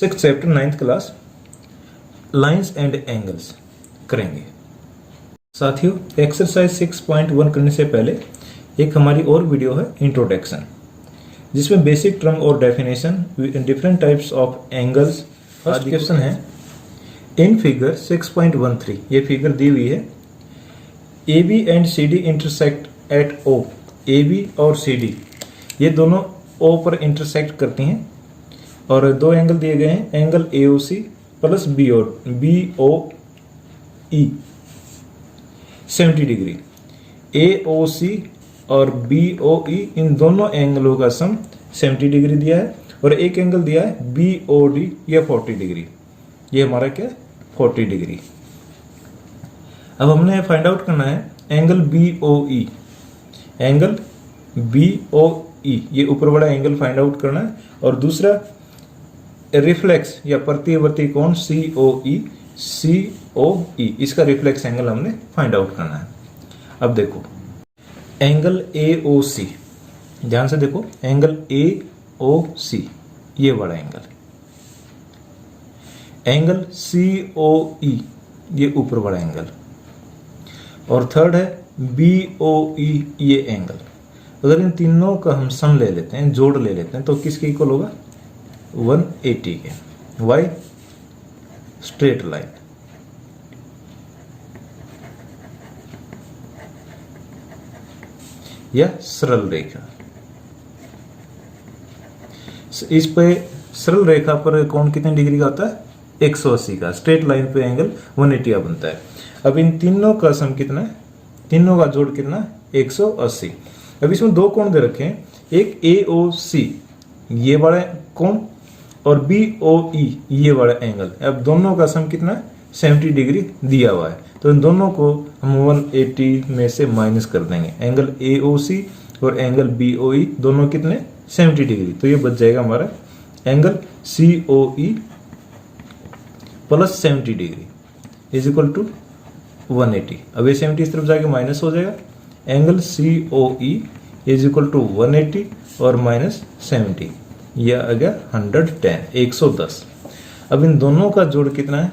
Six chapter 9th class lines and angles करेंगे। साथियों, exercise 6.1 करने से पहले एक हमारी और वीडियो है इंट्रोडक्शन, जिसमें बेसिक टर्म और definition, different types of angles. First question है इन फिगर 6.13, ये फिगर दी हुई है। A B and C D intersect at O. A B और सी डी ये दोनों ओ पर इंटरसेक्ट करती हैं और दो एंगल दिए गए हैं, angle A O C plus B O E 70 degree. A O C और बी ओ ई इन दोनों एंगलों का सम 70 डिग्री दिया है और एक एंगल दिया है बी ओ डी, यह 40 डिग्री। ये हमारा क्या है 40 डिग्री। अब हमने फाइंड आउट करना है एंगल बी ओ ई। एंगल बी ओ ई ये ऊपर वाला एंगल फाइंड आउट करना है और दूसरा रिफ्लेक्स या प्रतिवर्ती कोण सी ओ ई, इसका रिफ्लेक्स एंगल हमने फाइंड आउट करना है। अब देखो एंगल ए ओ सी, ध्यान से देखो एंगल ए ओ सी ये वाला angle, angle C O E ये ऊपर वाला एंगल, और थर्ड है बी ओ ई ये एंगल। अगर इन तीनों का हम सम ले लेते हैं, जोड़ ले लेते हैं, तो किसके इक्वल होगा 180 के। Why straight line. या सरल रेखा। इस पे सरल रेखा पर कोण कितने डिग्री का होता है 180 का। स्ट्रेट लाइन पे एंगल 180 बनता है। अब इन तीनों का सम कितना है, तीनों का जोड़ कितना 180। अब इसमें दो कोण दे रखे हैं, एक ए ओ सी ये वाला कोण और बी ओ ई ये वाला एंगल। अब दोनों का सम कितना है 70 डिग्री दिया हुआ है, तो इन दोनों को हम 180 में से माइनस कर देंगे। एंगल ए ओ सी और एंगल बी ओ ई दोनों कितने 70 डिग्री, तो ये बच जाएगा हमारा angle C O E plus 70 degree is equal to 180। अब ये 70 इस तरफ जाके माइनस हो जाएगा। Angle C O E is equal to 180 और माइनस 70, यह आ गया 110 110। अब इन दोनों का जोड़ कितना है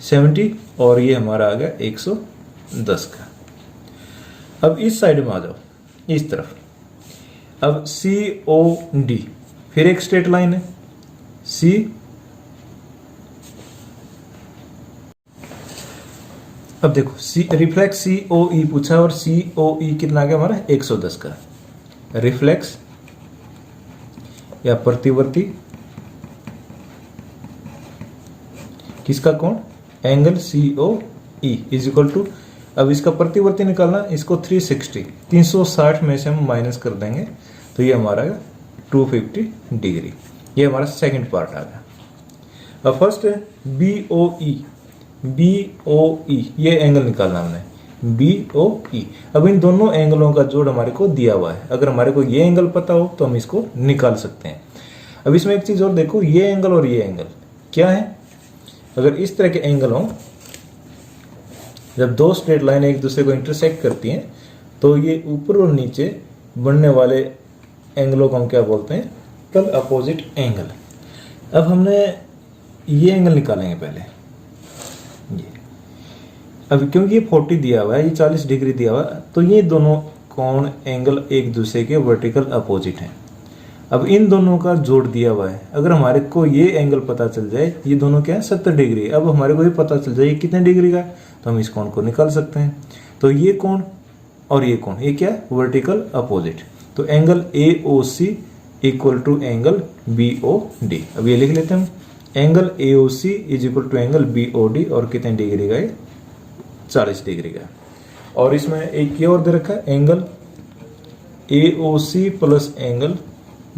70 और ये हमारा आ गया 110 का। अब इस साइड में आ जाओ, इस तरफ। अब सी ओ डी फिर एक स्ट्रेट लाइन है। सी अब देखो सी रिफ्लेक्स सी ओ ई पूछा और सी ओ ई कितना आ गया हमारा 110 का। रिफ्लेक्स या प्रतिवर्ती किसका कोण angle C O E is equal to, अब इसका प्रतिवर्ती निकालना, इसको 360 में से हम माइनस कर देंगे, तो ये हमारा 250 डिग्री। ये हमारा सेकंड पार्ट आ गया। अब फर्स्ट है बी ओ ई ये एंगल निकालना हमने बी ओ ई। अब इन दोनों एंगलों का जोड़ हमारे को दिया हुआ है। अगर हमारे को ये एंगल पता हो तो हम इसको निकाल सकते हैं। अब इसमें एक चीज और देखो, ये एंगल और ये एंगल क्या है। अगर इस तरह के एंगल हो, जब दो स्ट्रेट लाइन एक दूसरे को इंटरसेक्ट करती हैं, तो ये ऊपर और नीचे बनने वाले एंगलों को हम क्या बोलते हैं कल अपोजिट एंगल। अब हमने ये एंगल निकालेंगे पहले। अब क्योंकि ये 40 दिया हुआ है, ये 40 डिग्री दिया हुआ है, तो ये दोनों कोण एंगल एक दूसरे के वर्टिकल अपोजिट हैं। अब इन दोनों का जोड़ दिया हुआ है। अगर हमारे को ये एंगल पता चल जाए, ये दोनों क्या है 70 डिग्री, अब हमारे को ये पता चल जाए ये कितने डिग्री का है, तो हम इस कोण को निकाल सकते हैं। तो ये कोण और ये कोण ये क्या है वर्टिकल अपोजिट। तो angle A O C equal to angle B O D. अब ये लिख लेते हैं हम, angle A O C is equal to angle B O D, और कितने डिग्री का है 40 डिग्री का। और इसमें एक ये और दे रखा है angle A O C plus angle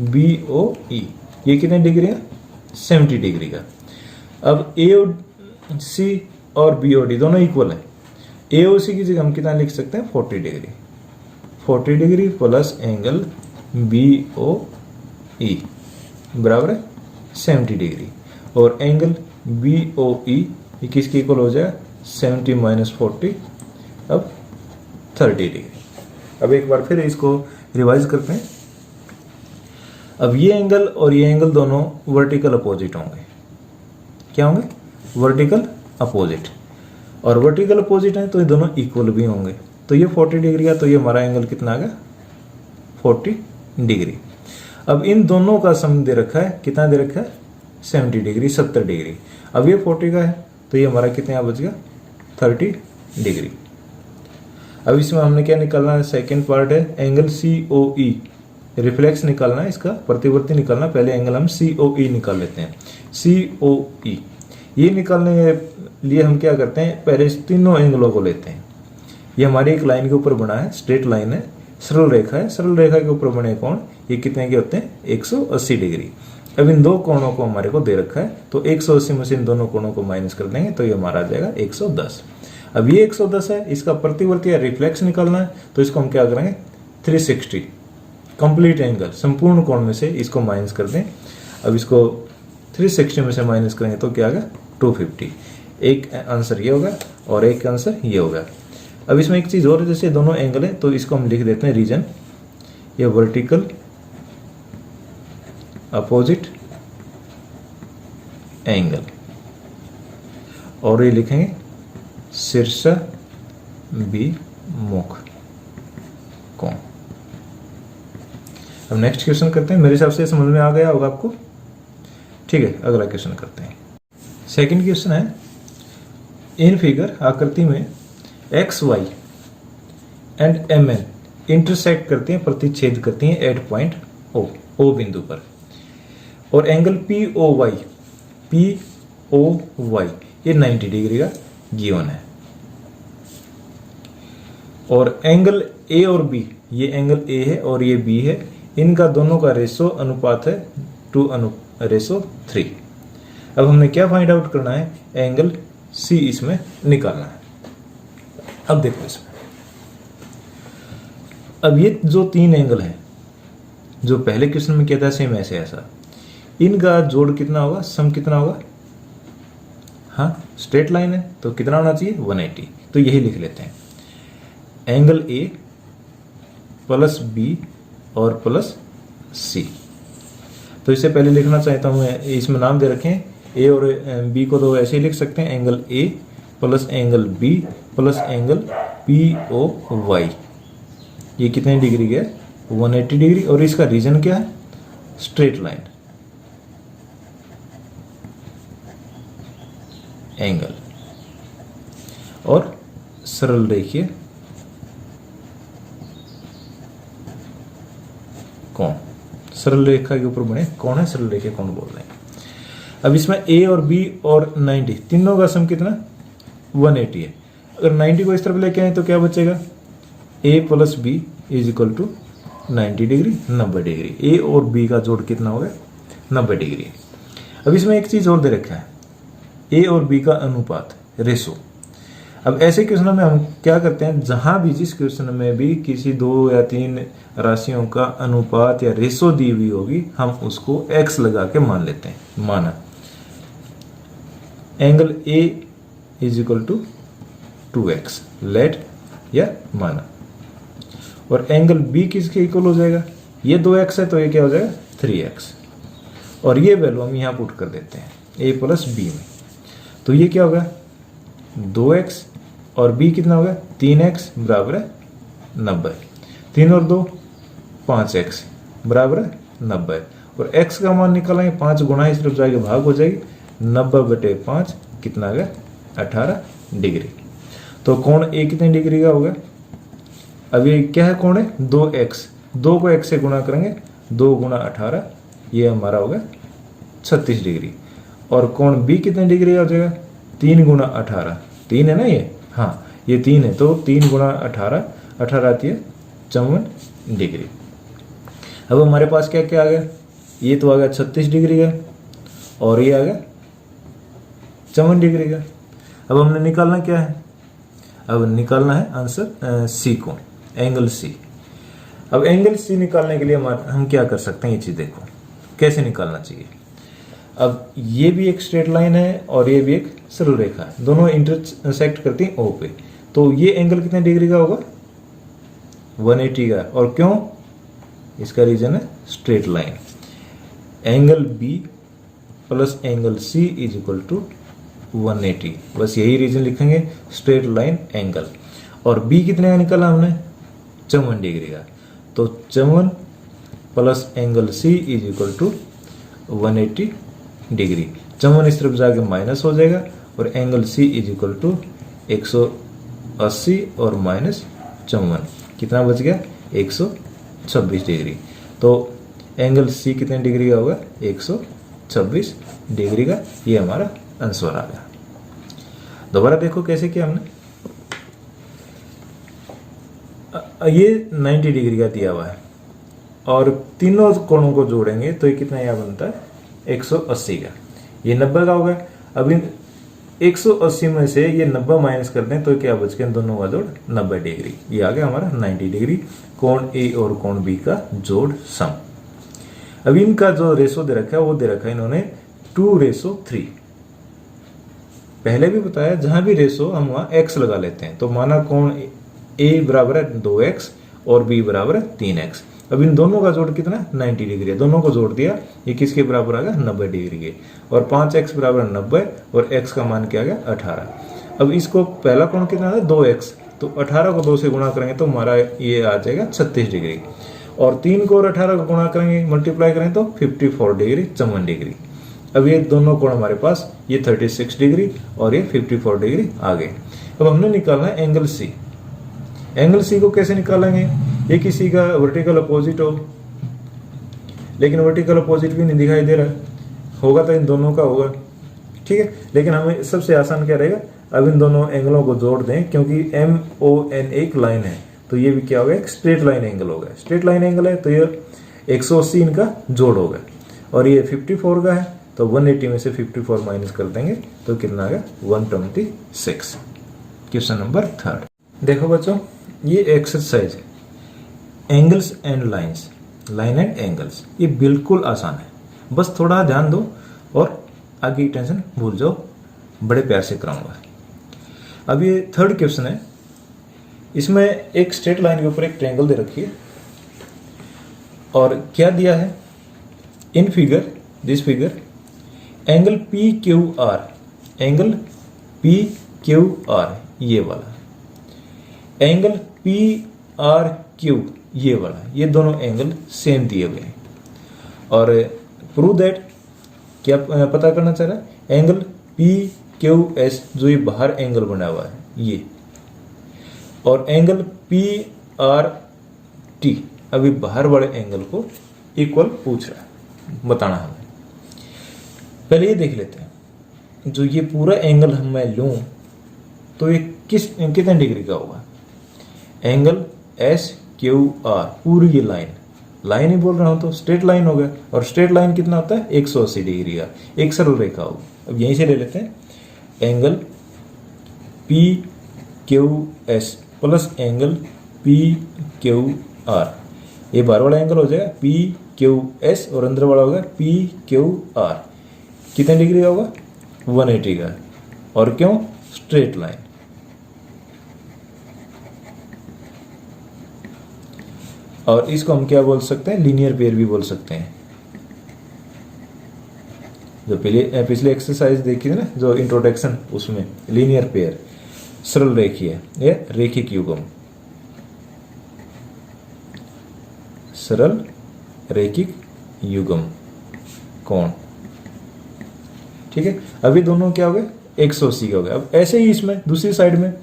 B O E, ये कितने डिग्री है 70 डिग्री का। अब ए ओ सी और बी ओ डी दोनों इक्वल है। ए ओ सी की जगह हम कितना लिख सकते हैं 40 degree. 40 degree plus angle B O E बराबर है 70 डिग्री, और एंगल बी ओ ई ये किसके इक्वल हो जाए 70 माइनस 40, अब 30 डिग्री। अब एक बार फिर इसको रिवाइज करते हैं। अब ये एंगल और ये एंगल दोनों वर्टिकल अपोजिट होंगे। क्या होंगे? Vertical opposite. और वर्टिकल अपोजिट है तो ये दोनों इक्वल भी होंगे। तो ये 40 डिग्री का, तो ये हमारा एंगल कितना आ गया? 40 डिग्री। अब इन दोनों का सम दे रखा है, कितना दे रखा है? 70 डिग्री, 70 डिग्री। अब ये 40 का है तो ये हमारा कितना बच गया? 30 डिग्री। अब इसमें हमने क्या निकालना है? सेकेंड पार्ट है एंगल COE, रिफ्लेक्स निकालना है, इसका प्रतिवर्ती निकालना। पहले एंगल हम COE निकाल लेते हैं। COE ये निकालने के लिए हम क्या करते हैं? पहले इस तीनों एंगलों को लेते हैं। ये हमारी एक लाइन के ऊपर बना है, स्ट्रेट लाइन है, सरल रेखा है। सरल रेखा के ऊपर बने कोण ये कितने के होते हैं? 180 डिग्री। अब इन दो कोणों को हमारे को दे रखा है तो 180 में से इन दोनों कोणों को माइनस कर देंगे तो ये हमारा आ जाएगा 110। अब ये 110 है, इसका प्रतिवर्ती या रिफ्लेक्स निकालना है तो इसको हम क्या करेंगे? 360 कंप्लीट एंगल, संपूर्ण कोण में से इसको माइनस कर दें। अब इसको 360 में से माइनस करेंगे तो क्या आ गया? 250। एक आंसर ये होगा और एक आंसर ये होगा। अब इसमें एक चीज और है, जैसे दोनों एंगल है तो इसको हम लिख देते हैं रीजन, ये वर्टिकल अपोजिट एंगल, और ये लिखेंगे शीर्ष विमुख कोण। अब नेक्स्ट क्वेश्चन करते हैं। मेरे हिसाब से समझ में आ गया होगा आपको। ठीक है, अगला क्वेश्चन करते हैं। सेकंड क्वेश्चन है, इन फिगर आकृति में XY एंड MN इंटरसेक्ट करती हैं, प्रतिच्छेद करती हैं एट पॉइंट O बिंदु पर, और एंगल POY ये 90 डिग्री का गिवन है। और एंगल A और B, ये एंगल A है और ये B है, इनका दोनों का रेशो अनुपात है 2:3। अब हमने क्या फाइंड आउट करना है? एंगल C इसमें निकालना है। अब देखो इसमें, अब ये जो तीन एंगल हैं जो पहले क्वेश्चन में किया था सेम ऐसे ऐसा, इनका जोड़ कितना होगा? सम कितना होगा? हाँ, स्ट्रेट लाइन है तो कितना होना चाहिए? 180। तो यही लिख लेते हैं, एंगल A प्लस B और प्लस C। तो इससे पहले लिखना चाहता हूं, इसमें नाम दे रखें A और B को, तो ऐसे ही लिख सकते हैं, angle A plus angle B plus angle POY। ये कितने डिग्री के? 180 डिग्री। और इसका रीजन क्या है? स्ट्रेट लाइन एंगल और सरल रेखीय कोण। सरल रेखा के ऊपर बने कौन है? सरल रेखीय कोण बोल रहे हैं। अब इसमें A और B और 90 तीनों का सम कितना? 180 है। अगर 90 को इस तरफ लेके आए तो क्या बचेगा? A plus B is equal to 90 degree, 90 degree. A और B का जोड़ कितना होगा? 90 डिग्री। अब इसमें एक चीज और दे रखा है, A और B का अनुपात, रेशो। अब ऐसे क्वेश्चन में हम क्या करते हैं? जहां भी, जिस क्वेश्चन में भी किसी 2 या 3 राशियों का अनुपात या रेशो दी हुई होगी, हम उसको x लगा के मान लेते हैं। माना angle A is equal to 2x, let या माना, और एंगल B किसके इक्वल हो जाएगा? ये 2x है तो ये क्या हो जाएगा? 3x। और ये वैल्यू हम यहां पुट कर देते हैं A प्लस B में, तो ये क्या होगा? 2x और B कितना होगा? 3x बराबर है 90। 3 और 2 5x बराबर है 90। और x का मान निकालेंगे, 5 गुणा इस तरफ जाएगा, भाग हो जाएगी, 90/5 कितना आ गया? 18 डिग्री। तो कोण A कितने डिग्री का होगा? अब ये क्या है? कोण है 2x, 2 को x से गुणा करेंगे, 2 गुणा 18, ये हमारा होगा 36 डिग्री। और कोण B कितने डिग्री का हो जाएगा? 3 गुणा 18, 3 है ना ये? हाँ, ये 3 है तो 3 गुणा 18, 18 आती है 54 डिग्री। अब हमारे पास क्या क्या आ गया? ये तो आ गया 36 डिग्री का और ये आ गया 54 डिग्री का। अब हमने निकालना क्या है? अब निकालना है आंसर C कोण, एंगल C। अब एंगल C निकालने के लिए हम क्या कर सकते हैं? ये चीज देखो कैसे निकालना चाहिए। अब ये भी एक स्ट्रेट लाइन है और ये भी एक सरल रेखा है, दोनों इंटरसेक्ट करती हैं O पे। तो ये एंगल कितने डिग्री का होगा? 180 का। और क्यों? इसका रीजन है straight line. Angle B plus angle C is equal to 180। बस यही रीजन लिखेंगे, स्ट्रेट लाइन एंगल। और बी कितने का निकाला हमने, 54 डिग्री का। तो 54 plus angle C is equal to 180 degree. 54 इस तरफ जाके माइनस हो जाएगा और angle C is equal to 180 और माइनस 54 कितना बच गया, 126 डिग्री। तो एंगल सी कितने डिग्री का होगा, 126 डिग्री का। ये हमारा आंसर आ गया। दोबारा देखो कैसे किया हमने। ये 90 डिग्री का दिया हुआ है और तीनों कोणों को जोड़ेंगे तो ये कितना यहाँ बनता है, 180 का। ये 90 का होगा। अब इन 180 में से ये 90 माइनस कर दें तो क्या बच गया, दोनों का जोड़ 90 डिग्री। ये आ गया हमारा 90 डिग्री। कोण ए और कोण बी का जोड़ सम। अब इनका जो रेशो दे रखा है वो दे रखा है इन्होंने 2:3। पहले भी बताया जहां भी रेशो हम वहां x लगा लेते हैं। तो माना कोण a बराबर है 2x और b बराबर है 3x। अब इन दोनों का जोड़ कितना, 90 डिग्री है। दोनों को जोड़ दिया, ये किसके बराबर आ गया, 90 डिग्री के। और 5x बराबर 90 और x का मान क्या आ गया, 18। अब इसको पहला कोण कितना है, 2x। तो 18 को 2 से गुणा करेंगे तो हमारा ये आ जाएगा 36 डिग्री। और 3 को और 18 को गुणा करेंगे, मल्टीप्लाई करेंगे तो 54 डिग्री, 54 डिग्री। अब ये दोनों कोण हमारे पास, ये 36 डिग्री और ये 54 डिग्री आ गए। अब हमने निकालना है एंगल सी। एंगल सी को कैसे निकालेंगे, ये किसी का वर्टिकल अपोजिट हो, लेकिन वर्टिकल अपोजिट भी नहीं दिखाई दे रहा है। होगा तो इन दोनों का होगा, ठीक है। लेकिन हमें सबसे आसान क्या रहेगा, अब इन दोनों एंगलों को जोड़ दें, क्योंकि MON एक लाइन है तो ये भी क्या होगा, एक स्ट्रेट लाइन एंगल होगा। स्ट्रेट लाइन एंगल है तो ये 180 इनका जोड़ होगा और ये 54 का है तो 180 में से 54 माइनस कर देंगे तो कितना आ गया, 126। Question number 3। देखो बच्चों, ये exercise angles and lines, line and angles, ये बिल्कुल आसान है। बस थोड़ा ध्यान दो और आगे की टेंशन भूल जाओ, बड़े प्यार से कराऊंगा। अब ये 3rd क्वेश्चन है। इसमें एक स्ट्रेट लाइन के ऊपर एक ट्रायंगल दे रखी है और क्या दिया है, in figure, this figure, angle PQR, angle PQR ये वाला, एंगल PRQ ये वाला, ये दोनों एंगल सेम दिए हुए हैं। और प्रूव दैट, क्या पता करना चाह रहा है, एंगल PQS जो ये बाहर एंगल बना हुआ है ये, और एंगल PRT अभी बाहर वाले एंगल को इक्वल पूछ रहा है, बताना हमें। पहले ये देख लेते हैं, जो ये पूरा एंगल हम मैं लूं तो ये कितने डिग्री का होगा, एंगल SQR, पूरी ये लाइन ही बोल रहा हूं तो स्ट्रेट लाइन हो गया। और स्ट्रेट लाइन कितना होता है, 180 डिग्री का, एक सरल रेखा होगी। अब यहीं से ले लेते हैं, angle PQS plus angle PQR, ये बाहर वाला एंगल हो जाएगा PQS और अंदर वाला होगा PQR। कितने डिग्री का होगा, 180 का। और क्यों, स्ट्रेट लाइन। और इसको हम क्या बोल सकते हैं, लीनियर पेयर भी बोल सकते हैं। जो पिछले एक्सरसाइज देखी थी ना, जो इंट्रोडक्शन, उसमें लीनियर पेयर, सरल रेखीय या रेखिक युग्म, सरल रेखिक युग्म कोण, ठीक है। अभी दोनों क्या हो गए, 180 का हो गया। अब ऐसे ही इसमें दूसरी साइड में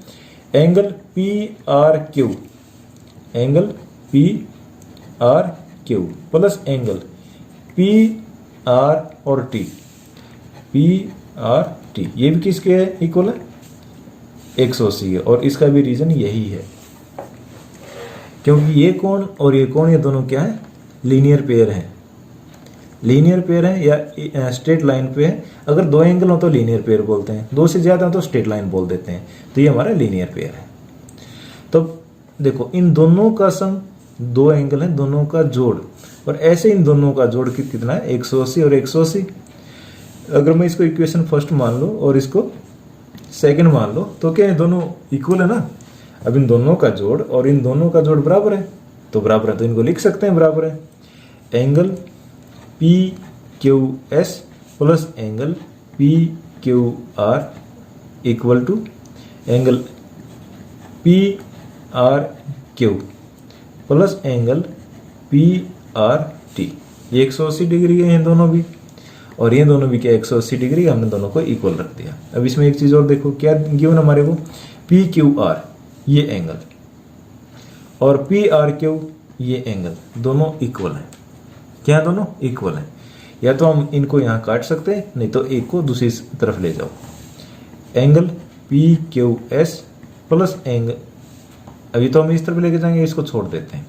angle PRQ, angle PRQ plus angle PR और T, PRT, ये भी किसके इक्वल है, 180 है। और इसका भी रीजन यही है, क्योंकि ये कोण और ये कोण, ये दोनों क्या है, लीनियर पेयर हैं। लीनियर पेयर है या स्ट्रेट लाइन पे है। अगर दो एंगल हो तो लीनियर पेयर बोलते हैं, दो से ज्यादा हो तो स्ट्रेट लाइन बोल देते हैं। तो ये हमारा लीनियर पेयर है। तो देखो, इन दोनों का सम, दो एंगल है, दोनों का जोड़, और ऐसे इन दोनों का जोड़ कितना है, 180 और 180। अगर मैं इसको इक्वेशन फर्स्ट मान लो और इसको सेकंड मान लो तो क्या, दोनों इक्वल है ना। अब इन दोनों का जोड़ और इन दोनों का जोड़ बराबर है, तो बराबर है तो इनको लिख सकते हैं बराबर है। Angle Q S plus angle P Q R equal to angle P R Q plus angle P R T. ये 180 डिग्री है ये दोनों भी, और ये दोनों भी क्या 180 डिग्री, हमने दोनों को इक्वल रख दिया। अब इसमें एक चीज और देखो, क्या गिवन हमारे को, पी क्यू आर ये एंगल और पी आर क्यू ये एंगल दोनों इक्वल है। क्या दोनों इक्वल है? या तो हम इनको यहां काट सकते हैं, नहीं तो एक को दूसरी तरफ ले जाओ। Angle P Q S plus angle, अभी तो हम इस तरफ लेके जाएंगे, इसको छोड़ देते हैं।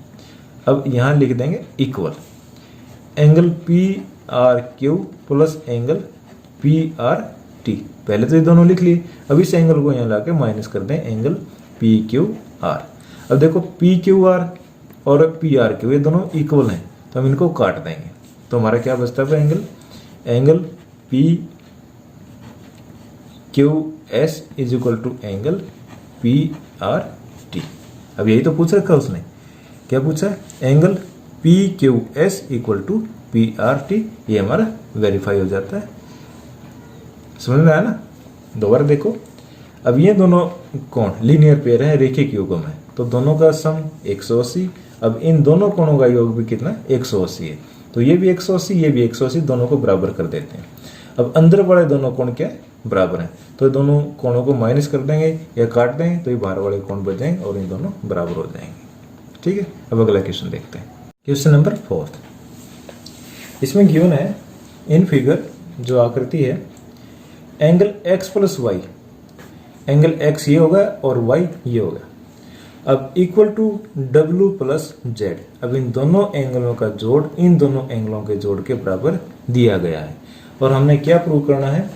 अब यहां लिख देंगे equal angle P R Q plus angle P R T. पहले तो ये दोनों लिख लिए, अब इस एंगल को यहां लाके माइनस कर दें एंगल पी क्यू आर। अब देखो पी क्यू आर और पी आर क्यू ये दोनों इक्वल हैं, तो हम इनको काट देंगे, तो हमारा क्या बचता है angle P Q S is equal to angle P R T. अब यही तो पूछ रखा उसने, क्या पूछा है? Angle P Q S equal to P R T. ये हमारा वेरीफाई हो जाता है। समझ में आया ना? दोबारा देखो, अब ये दोनों कोण लीनियर पेयर है, रेखिक युग्म है, तो दोनों का सम 180। अब इन दोनों कोणों का योग भी कितना 180 है, तो ये भी 180 ये भी 180, दोनों को बराबर कर देते हैं। अब अंदर वाले दोनों कोण क्या बराबर हैं, तो दोनों कोणों को माइनस कर देंगे या काट देंगे, तो ये बाहर वाले कोण बच जाएंगे और इन दोनों बराबर हो जाएंगे। ठीक है, अब अगला क्वेश्चन देखते हैं। Question number 4। इसमें गिवन है इन फिगर जो आकृति है, angle x plus Y, angle x ये होगा और y ये होगा, अब equal to W plus Z. अब इन दोनों एंगलों का जोड़ इन दोनों एंगलों के जोड़ के बराबर दिया गया है, और हमने क्या प्रूव करना है?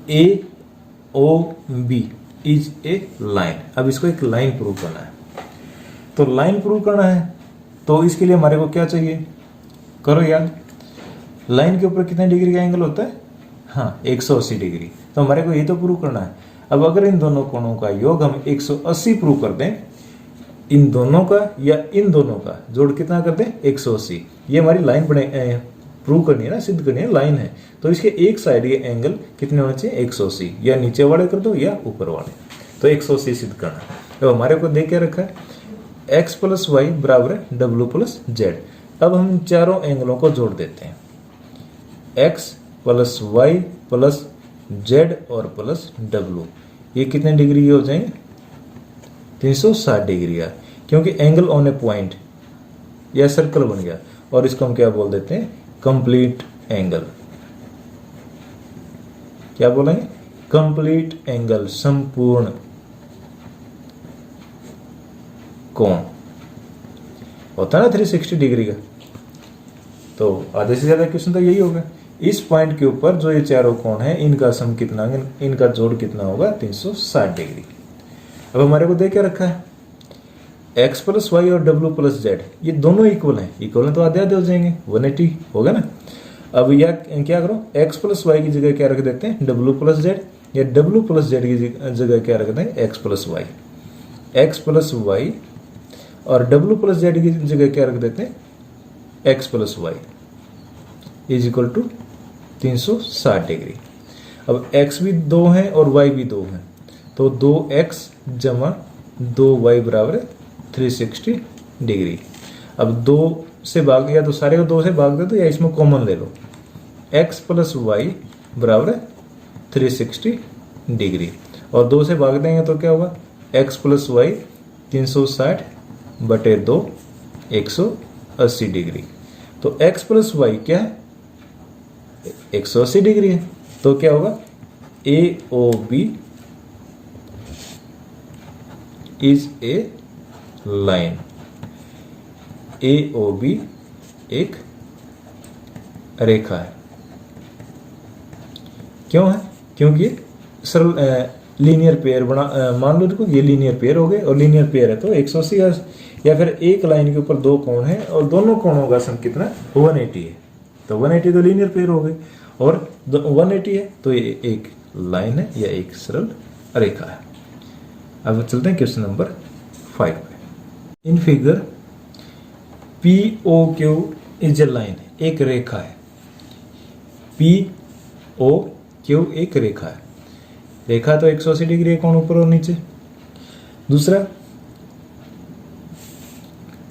A O B is a line. अब इसको एक लाइन प्रूव करना है, तो लाइन प्रूव करना है तो इसके लिए हमारे को क्या चाहिए, करो याद। लाइन के ऊपर कितने डिग्री का एंगल होता है? हाँ 180 डिग्री। तो हमारे को ये तो प्रूव करना है। अब अगर इन दोनों कोणों का योग हम 180 प्रूव कर दें, इन दोनों का या इन दोनों का जोड़ कितना कर दें 180, ये हमारी लाइन बने प्रूव करनी है ना, सिद्ध करनी है, लाइन है। तो इसके एक साइड ये एंगल कितने होने चाहिए 180, या नीचे वाले कर दो या ऊपर वाले, तो 180 सिद्ध करना है। तो हमारे को दे क्या रखा है, x प्लस वाई बराबर है W प्लस जेड। अब हम चारों एंगलों को जोड़ देते हैं, x plus Y plus Z और प्लस W, ये कितने डिग्री के हो जाएंगे 360 डिग्री का, क्योंकि एंगल ऑन ए पॉइंट या सर्कल बन गया, और इसको हम क्या बोल देते हैं, कंप्लीट एंगल। क्या बोलेंगे, कंप्लीट एंगल, संपूर्ण कोण होता है ना 360 डिग्री का। तो आधे से ज्यादा क्वेश्चन तो यही होगा, इस पॉइंट के ऊपर जो ये चारों कोण है इनका सम कितना, इनका जोड़ कितना होगा 360 डिग्री। अब हमारे को दे क्या रखा है, x प्लस वाई और W प्लस जेड ये दोनों इक्वल हैं, इक्वल है तो आधे आधे हो जाएंगे, 180 होगा ना। अब या क्या करो, x प्लस वाई की जगह क्या रख देते हैं W प्लस जेड, या W प्लस जेड की जगह क्या रख देते हैं x plus Y. x plus Y और W प्लस जेड की जगह क्या रख देते हैं x plus Y is equal to 360 degree. अब x भी 2 है और y भी 2 है, तो 2x जमा 2y बराबर है 360 डिग्री। अब 2 से भाग, या तो सारे को 2 से भाग दे दो या इसमें कॉमन ले लो, x प्लस वाई बराबर है 360 डिग्री, और 2 से भाग देंगे तो क्या होगा, x प्लस वाई 360 बटे 2 180 डिग्री। तो x प्लस वाई क्या है 180 डिग्री है, तो क्या होगा AOB is a line. AOB एक रेखा है। क्यों है, क्योंकि सरल लीनियर पेयर बना, मान लो देखो ये लीनियर पेयर हो गए, और लीनियर पेयर है तो 180 का, या फिर एक लाइन के ऊपर 2 कोण है और दोनों कोणों का सम कितना 180 है, तो 180 तो लीनियर पेयर हो गए, और 180 है तो ये एक लाइन है या एक सरल रेखा है। अब चलते हैं क्वेश्चन नंबर 5 पे। In figure POQ is a line, एक रेखा है, पी ओ क्यू एक रेखा है, रेखा तो 180 डिग्री है कोण ऊपर और नीचे। दूसरा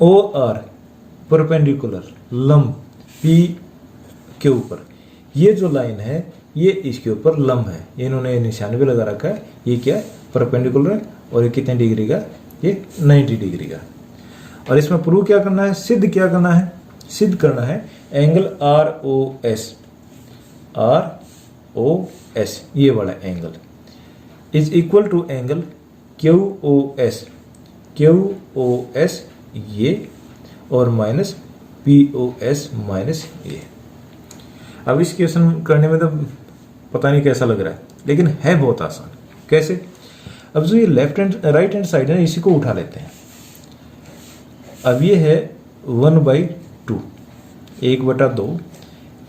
ओ आर परपेंडिकुलर लंब पी के ऊपर, ये जो लाइन है ये इसके ऊपर लंब है, इन्होंने निशान भी लगा रखा है, ये क्या है परपेंडिकुलर है और ये कितने डिग्री का, ये 90 डिग्री का। और इसमें प्रूव क्या करना है, सिद्ध क्या करना है, सिद्ध करना है एंगल आर ओ एस ये वाला angle is equal to angle Q O S ये और minus P O S minus ये। अब इस क्वेश्चन करने में तो पता नहीं कैसा लग रहा है, लेकिन है बहुत आसान। कैसे, अब जो ये left hand right hand side है इसी को उठा लेते हैं। अब ये है 1/2 1/2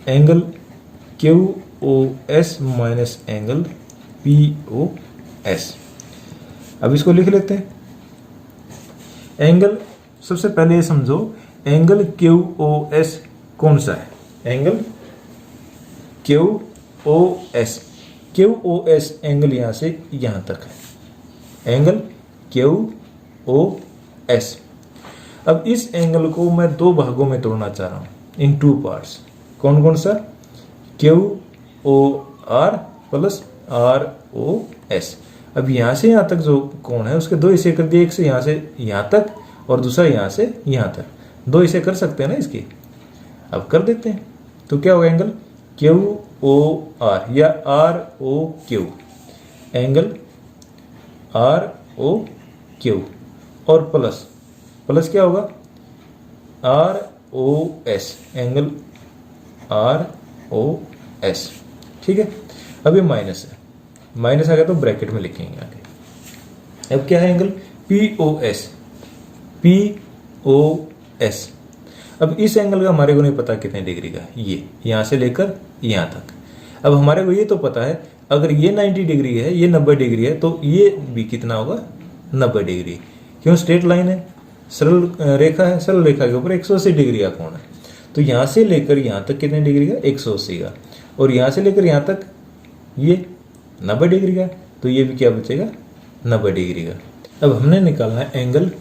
angle Q O S minus angle P O S. अब इसको लिख लेते हैं। एंगल सबसे पहले ये समझो एंगल क्यू ओ एस कौन सा है, angle Q O S angle यहां से यहां तक है, एंगल क्यू ओ एस। अब इस एंगल को मैं दो भागों में तोड़ना चाह रहा हूं, इन 2 पार्ट्स। कौन कौन सा, Q O R plus R O S. अब यहां से यहां तक जो कोण है उसके 2 हिस्से कर दिए, एक से यहां तक और दूसरा यहां से यहां तक। 2 हिस्से कर सकते हैं ना इसके, अब कर देते हैं। तो क्या होगा, एंगल क्यू ओ आर या R O Q, angle R O Q और प्लस क्या होगा R O S, angle R O S. ठीक है, अब ये माइनस है, माइनस आ गया तो ब्रैकेट में लिखेंगे आगे। अब क्या है, एंगल पी ओ एस। अब इस एंगल का हमारे को नहीं पता कितने डिग्री का, ये यहां से लेकर यहां तक। अब हमारे को ये तो पता है अगर ये 90 डिग्री है, ये 90 डिग्री है, तो ये भी कितना होगा 90 डिग्री। क्यों, स्ट्रेट लाइन है, सरल रेखा है, सरल रेखा के ऊपर 180 डिग्री का कोण है। तो यहां से लेकर यहां तक कितने डिग्री का, 180 का, और यहां से लेकर यहां तक ये 90 डिग्री का, तो ये भी क्या बचेगा 90 डिग्री का। अब हमने निकालना है एंगल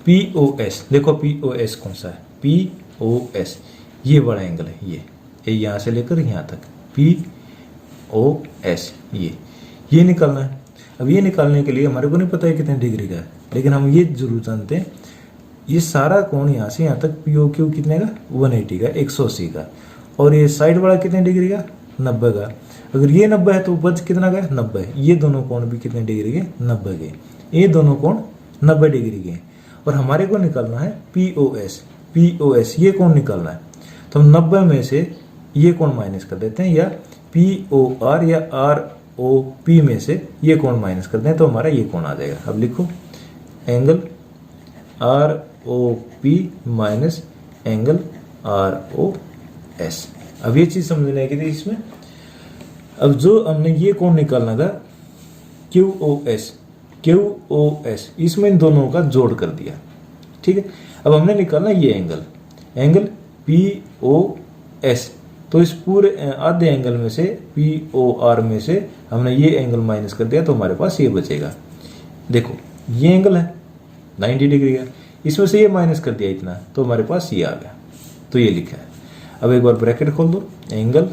पी ओ एस। देखो पी ओ एस कौन सा है, पी ओ एस ये बड़ा एंगल है, ये यहां से लेकर यहां तक पी ओ एस, ये निकालना है। अब ये निकालने के लिए हमारे को नहीं पता है कितने डिग्री का है, लेकिन हम ये जरूर जानते हैं ये सारा कोण यहाँ से यहाँ तक पी ओ क्यू कितने का 180 का, 180 का, और ये साइड वाला कितने डिग्री का 90 का। अगर ये 90 है तो बच कितना का 90। ये दोनों कोण भी कितने डिग्री के 90 के, ये दोनों कोण 90 डिग्री के। और हमारे को निकालना है पी ओ एस ये कोण निकालना है। तो हम 90 में से ये कोण माइनस कर देते हैं, या पी ओ आर या आर ओ पी में से ये कोण माइनस कर दें तो हमारा ये कोण आ जाएगा। अब लिखो angle R O P minus angle R O S. अब ये चीज समझने की थी इसमें। अब जो हमने ये कोण निकालना था क्यू ओ एस, इसमें इन दोनों का जोड़ कर दिया। ठीक है, अब हमने निकालना ये एंगल पी ओ एस। तो इस पूरे आधे एंगल में से पी ओ आर में से हमने ये एंगल माइनस कर दिया तो हमारे पास ये बचेगा। देखो ये एंगल है 90 डिग्री का, इसमें से ये माइनस कर दिया इतना, तो हमारे पास ये आ गया, तो ये लिखा है। अब एक बार ब्रैकेट खोल दो, angle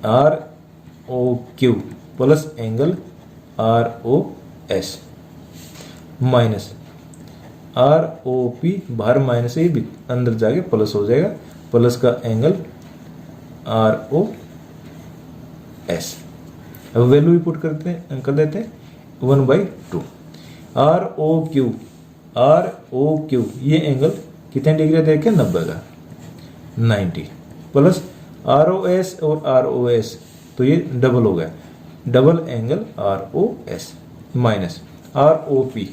R O Q plus angle R O S minus R O P, बाहर माइनस है, अंदर जाके प्लस हो जाएगा, प्लस का एंगल आर ओ एस। अब वैल्यू भी पुट कर देते हैं 1/2 आर ओ क्यू ये एंगल कितने डिग्री देखे 90 का 90 प्लस आर ओ एस और आर ओ एस, तो ये डबल हो गया, double angle R O S minus R O P.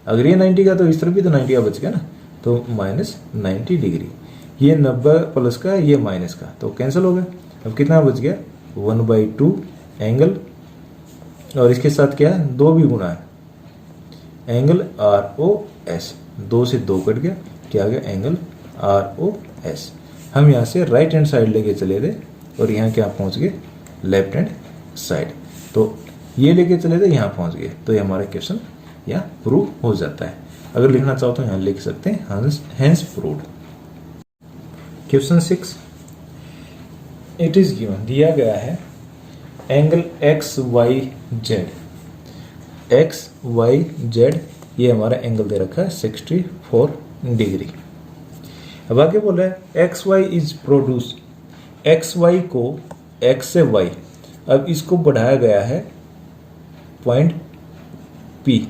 अगर ये 90 का तो इस तरफ भी तो 90 का बच गया ना, तो माइनस 90 डिग्री। ये 90 प्लस का, ये माइनस का, तो कैंसिल हो गया। अब कितना बच गया 1/2 एंगल, और इसके साथ क्या है 2 भी गुणा है एंगल आर ओ एस, 2 से 2 कट गया, क्या आ गया एंगल आर ओ एस। हम यहाँ से राइट हैंड साइड लेके चले थे और यहाँ क्या पहुँच गए, लेफ्ट हैंड साइड। तो ये लेके चले थे, यहाँ पहुँच गए। तो ये हमारा क्वेश्चन यहाँ प्रूव हो जाता है। अगर लिखना चाहो तो यहाँ लिख सकते हैं hence proved. Question 6, it is given, दिया गया है angle X Y Z, X Y Z ये हमारा एंगल दे रखा है 64 डिग्री। अब आगे बोल रहा है X Y is produce, X Y को एक्स से वाई, अब इसको बढ़ाया गया है पॉइंट पी।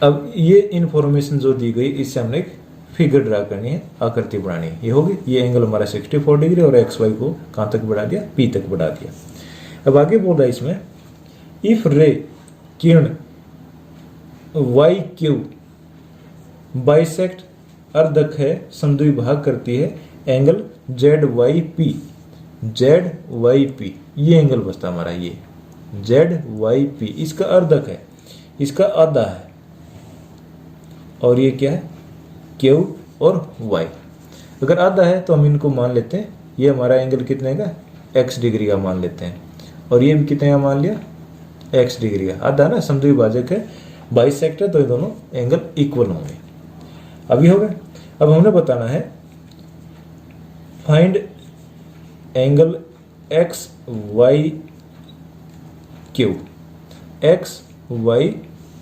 अब ये इंफॉर्मेशन जो दी गई इससे हमने एक फिगर ड्रा करनी है, आकृति बनानी है। ये होगी, ये एंगल हमारा 64 डिग्री और एक्स वाई को कहां तक बढ़ा दिया, पी तक बढ़ा दिया। अब आगे बोल रहा है इसमें इफ रे किरण वाई क्यू बाइसेक्ट अर्धक है, समद्विभाग करती है angle Z Y P, Z Y P ये एंगल बचता हमारा, ये जेड वाई पी इसका अर्धक है, इसका आधा है, और ये क्या है क्यू और वाई। अगर आधा है तो हम इनको मान लेते हैं, ये हमारा एंगल कितने का, एक्स डिग्री का मान लेते हैं, और ये भी कितने का मान लिया, एक्स डिग्री का। आधा ना समद्विभाजक है, बाइसेक्ट है, तो ये दोनों एंगल इक्वल होंगे। अभी हो गए। अब हमने बताना है find angle X Y Q, X Y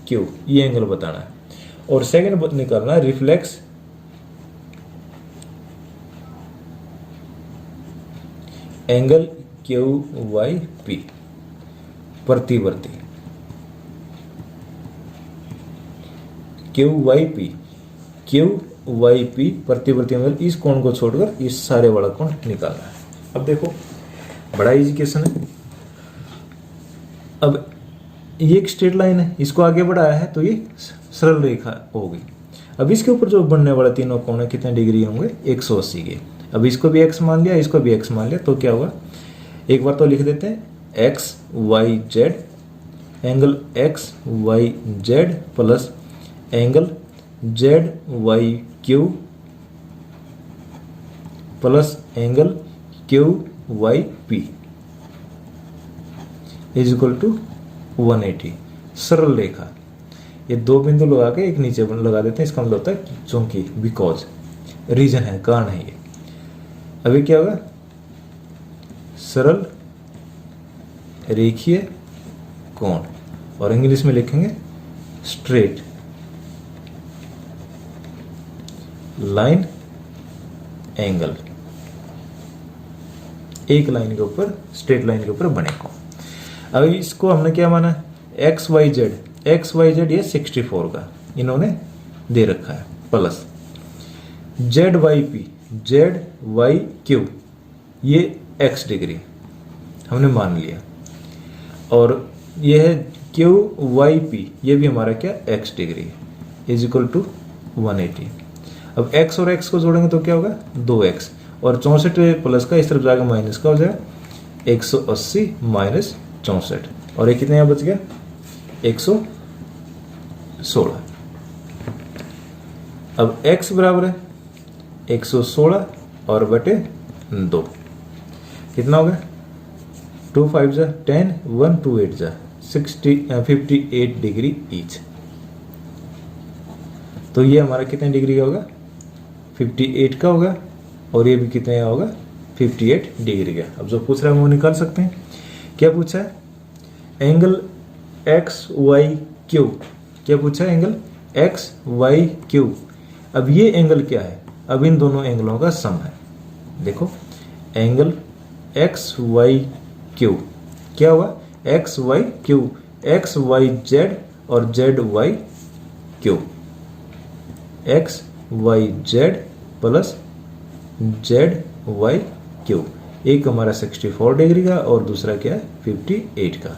Q ये एंगल बताना है। और सेकंड निकालना है reflex angle Q Y P, प्रतिवर्ती Q Y P, Q Y P प्रतिवर्ती एंगल, इस कोण को छोड़कर इस सारे वाला कोण निकालना है। अब देखो बड़ा इजी क्वेश्चन है। अब ये एक स्ट्रेट लाइन है, इसको आगे बढ़ाया है तो ये सरल रेखा होगी। अब इसके ऊपर जो बनने वाले तीनों कोण कितने डिग्री होंगे, 180 के। अब इसको भी x मान लिया, इसको भी x मान लिया, तो क्या होगा, एक बार तो लिख देते हैं X Y Z, angle X Y Z plus angle Z Y Q plus angle Q Y P is equal to 180। सरल रेखा, ये दो बिंदु लगा के एक नीचे लगा देते हैं, इसका मतलब होता है चूंकि, बिकॉज, रीजन है, कारण है ये। अभी क्या होगा, सरल रेखीय कोण, और इंग्लिश में लिखेंगे स्ट्रेट लाइन एंगल, एक लाइन के ऊपर, स्ट्रेट लाइन के ऊपर बने कोण। अब इसको हमने क्या माना, X Y Z, X Y Z ये 64 का इन्होंने दे रखा है, plus Z Y P, Z Y Q ये एक्स डिग्री हमने मान लिया, और ये है क्यू वाई पी ये भी हमारा क्या X degree is equal to 180। अब x और x को जोड़ेंगे तो क्या होगा 2x, और 64 प्लस का इस तरफ जाकर माइनस का हो जाएगा 180 माइनस 64, और ये कितने यहाँ बच गया 116। अब x बराबर है 116 और बटे 2 कितना हो गया 2 5 जा 10 1 2 8 जा 58 डिग्री ईच। तो ये हमारा कितने डिग्री का होगा 58 का होगा, और ये भी कितने का होगा 58 डिग्री का। अब जो पूछ रहा है वो निकाल सकते हैं। क्या पूछा है, एंगल एक्स वाई क्यू, क्या पूछा है एंगल एक्स वाई क्यू। अब ये एंगल क्या है, अब इन दोनों एंगलों का सम है। देखो एंगल एक्स वाई क्यू क्या हुआ X Y Q, X Y Z और Z Y Q, X Y Z plus Z Y Q. एक हमारा 64 डिग्री का और दूसरा क्या है 58 का,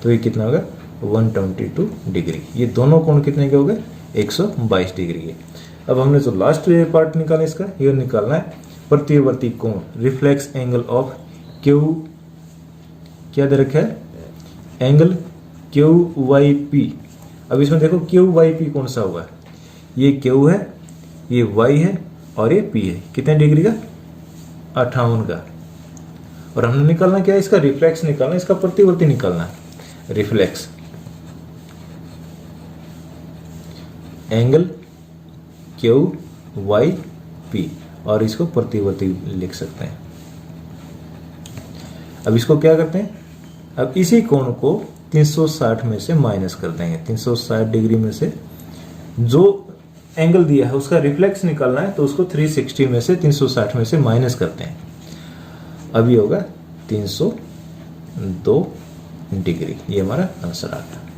तो ये कितना होगा 122 डिग्री। ये दोनों कोण कितने के हो गए 122 डिग्री के। अब हमने जो लास्ट पार्ट निकाला इसका, ये निकालना है प्रतिवर्ती कोण, रिफ्लेक्स एंगल ऑफ क्यू, क्या दे रखा है एंगल क्यू वाई पी। अब इसमें देखो क्यू वाई पी कौन सा होगा, ये क्यू है ये y है और ये p है, कितने डिग्री का? 58 का। और हमने निकालना क्या है? इसका रिफ्लेक्स निकालना, इसका प्रतिवर्ती निकालना है। Reflex angle Q Y P, और इसको प्रतिवर्ती लिख सकते हैं। अब इसको क्या करते हैं? अब इसी कोण को 360 में से माइनस कर देंगे। 360 डिग्री में से जो एंगल दिया है उसका रिफ्लेक्स निकालना है, तो उसको 360 में से 360 में से माइनस करते हैं। अब ये होगा 302 डिग्री। ये हमारा आंसर आता है।